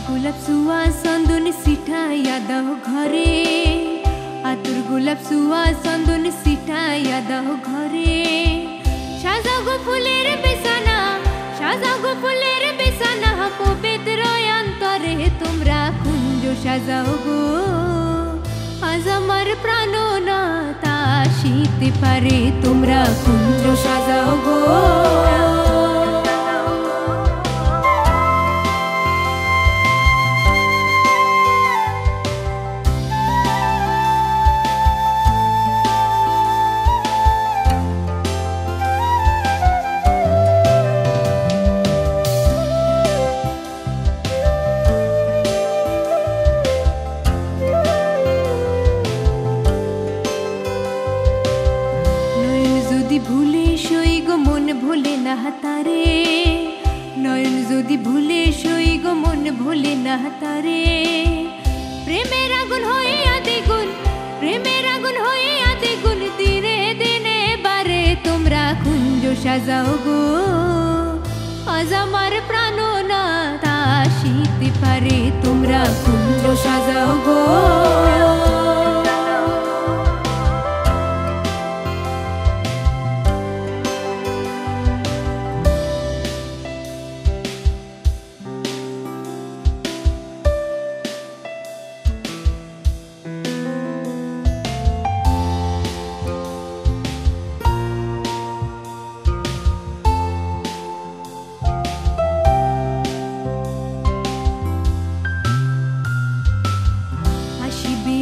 গোলাপ সুয়াস চন্দন ছিটাইয়া দাও ঘরে, আতর গোলাপ সুয়াস চন্দন ছিটাইয়া দাও ঘরে। সাজাও গো ফুলের বিছানা, সাজাও গো ফুলের বিছানা, পবিত্র অন্তরে তোমরা কুঞ্জ সাজাও গো। আজ আমার প্রাণনাথ আসিতে পারে, তোমরা কুঞ্জ সাজাও গো। ভুলে সই গো মন ভোলে না তারে, নয়ন যদি ভুলে সই গো মন ভোলে না তারে। প্রেমের আগুন হইয়া দ্বিগুণ, প্রেমের আগুন হইয়া দ্বিগুণ, দিনে দিনে বারে তোমরা কুঞ্জ সাজাও গো। আজ আমার প্রাণনাথ আসিতে পারে, তোমরা কুঞ্জ সাজাও গো।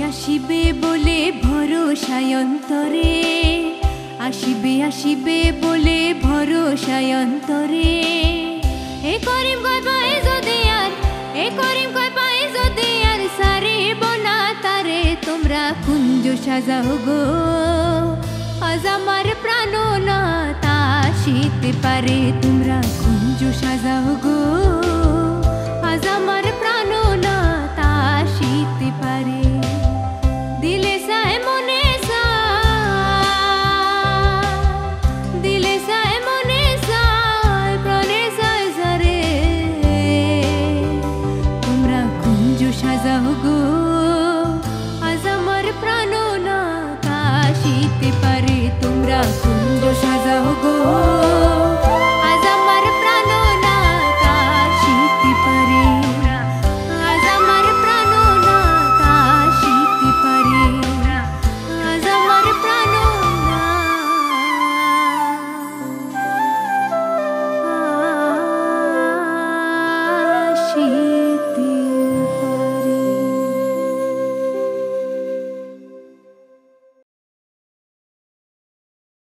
আসিবে বলে ভরসায় অন্তরে, আসিবে আসিবে বলে ভরসায় অন্তরে। এ করিম কয় পায়ে যদি আর, এ করিম কয় পায়ে যদি আর, সারিব না তারে তোমরা কুঞ্জ সাজাও গো। আজ আমার প্রাণনাথ আসিতে পারে, তোমরা কুঞ্জ সাজাও গো। আজ আমার প্রাণনাথ আসিতে পারে। দিলে সায় মনে সায়, দিলে সায় মনে সায়, প্রাণে সায় সারে তোমরা কুঞ্জ সাজাও গো। আজ আমার প্রাণনাথ আসিতে পারে, তোমরা কুঞ্জ সাজাও